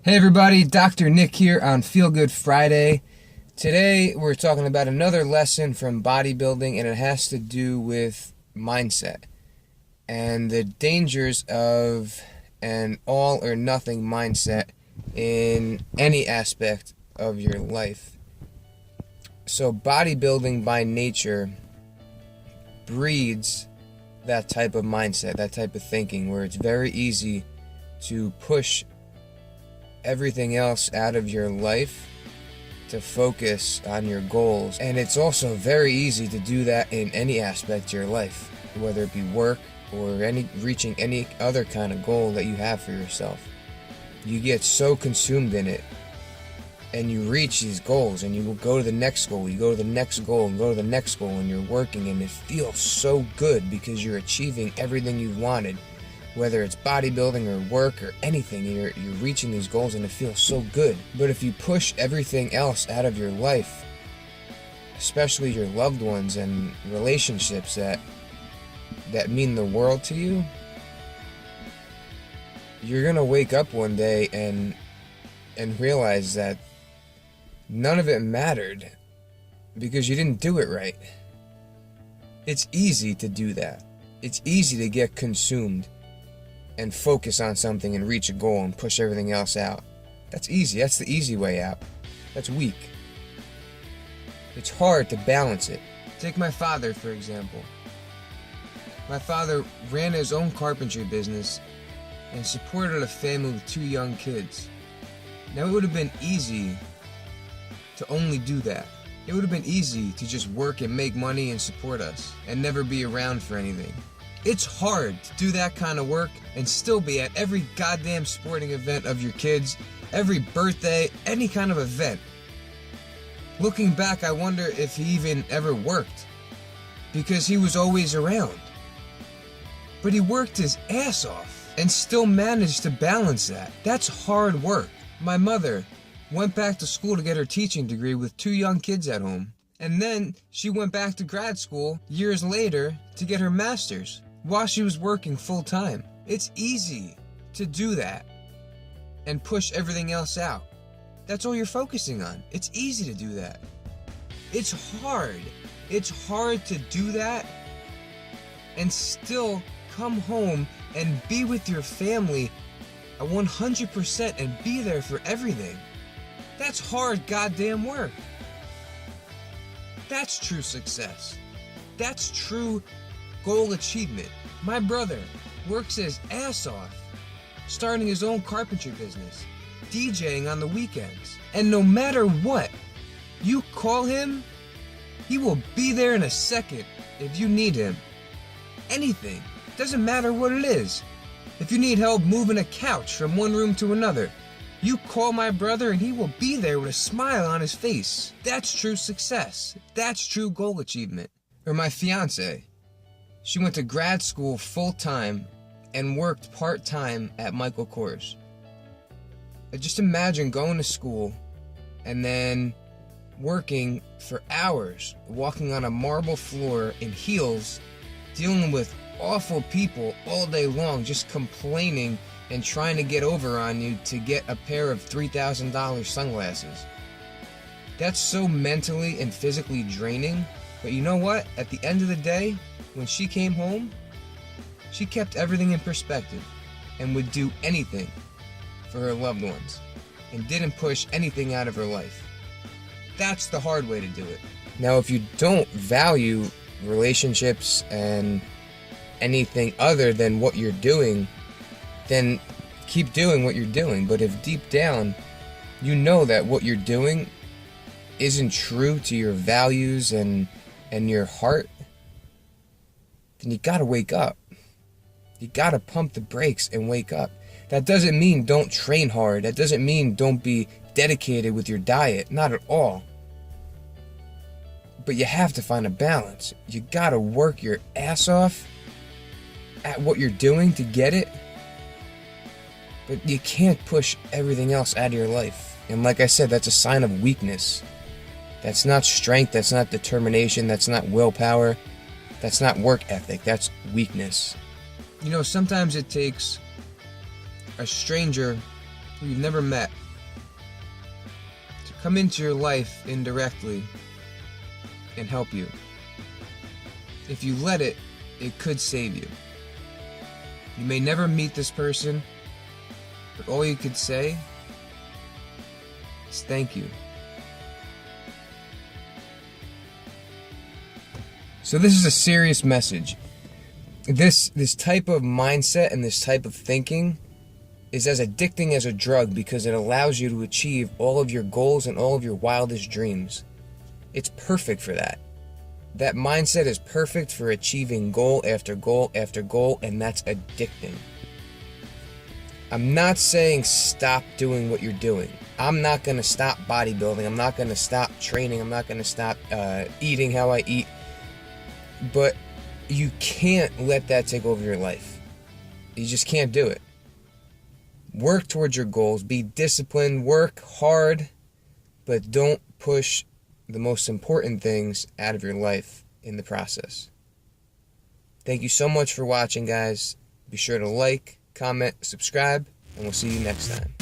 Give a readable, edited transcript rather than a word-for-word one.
Hey everybody, Dr. Nick here on Feel Good Friday. Today we're talking about another lesson from bodybuilding, and it has to do with mindset and the dangers of an all or nothing mindset in any aspect of your life. So bodybuilding by nature breeds that type of mindset, that type of thinking, where it's very easy to push everything else out of your life to focus on your goals. And it's also very easy to do that in any aspect of your life, whether it be work or reaching any other kind of goal that you have for yourself. You get so consumed in it, and you reach these goals, and you will go to the next goal, you go to the next goal, and go to the next goal, and you're working, and it feels so good because you're achieving everything you've wanted. Whether it's bodybuilding or work or anything, you're reaching these goals and it feels so good. But if you push everything else out of your life, especially your loved ones and relationships that mean the world to you, you're gonna wake up one day and realize that none of it mattered because you didn't do it right. It's easy to do that. It's easy to get consumed and focus on something and reach a goal and push everything else out. That's easy. That's the easy way out. That's weak. It's hard to balance it. Take my father, for example. My father ran his own carpentry business and supported a family with 2 young kids. Now, it would have been easy to only do that. It would have been easy to just work and make money and support us and never be around for anything. It's hard to do that kind of work and still be at every goddamn sporting event of your kids, every birthday, any kind of event. Looking back, I wonder if he even ever worked, because he was always around. But he worked his ass off and still managed to balance that. That's hard work. My mother went back to school to get her teaching degree with 2 young kids at home. And then she went back to grad school years later to get her master's while she was working full time. It's easy to do that and push everything else out. That's all you're focusing on. It's easy to do that. It's hard. It's hard to do that and still come home and be with your family at 100% and be there for everything. That's hard goddamn work. That's true success. That's true goal achievement. My brother works his ass off, starting his own carpentry business, DJing on the weekends. And no matter what, you call him, he will be there in a second if you need him. Anything. Doesn't matter what it is. If you need help moving a couch from one room to another, you call my brother and he will be there with a smile on his face. That's true success. That's true goal achievement. Or my fiance. She went to grad school full-time and worked part-time at Michael Kors. Just imagine going to school and then working for hours, walking on a marble floor in heels, dealing with awful people all day long, just complaining and trying to get over on you to get a pair of $3,000 sunglasses. That's so mentally and physically draining. But you know what? At the end of the day, when she came home, she kept everything in perspective and would do anything for her loved ones and didn't push anything out of her life. That's the hard way to do it. Now, if you don't value relationships and anything other than what you're doing, then keep doing what you're doing. But if deep down you know that what you're doing isn't true to your values and your heart, then you gotta wake up. You gotta pump the brakes and wake up. That doesn't mean don't train hard. That doesn't mean don't be dedicated with your diet. Not at all. But you have to find a balance. You gotta work your ass off at what you're doing to get it. But you can't push everything else out of your life. And like I said, that's a sign of weakness. That's not strength, that's not determination, that's not willpower, that's not work ethic, that's weakness. You know, sometimes it takes a stranger who you've never met to come into your life indirectly and help you. If you let it, it could save you. You may never meet this person, but all you could say is thank you. So this is a serious message. This type of mindset and this type of thinking is as addicting as a drug because it allows you to achieve all of your goals and all of your wildest dreams. It's perfect for that. That mindset is perfect for achieving goal after goal after goal, and that's addicting. I'm not saying stop doing what you're doing. I'm not going to stop bodybuilding. I'm not going to stop training. I'm not going to stop eating how I eat. But you can't let that take over your life. You just can't do it. Work towards your goals. Be disciplined. Work hard. But don't push the most important things out of your life in the process. Thank you so much for watching, guys. Be sure to like, comment, subscribe, and we'll see you next time.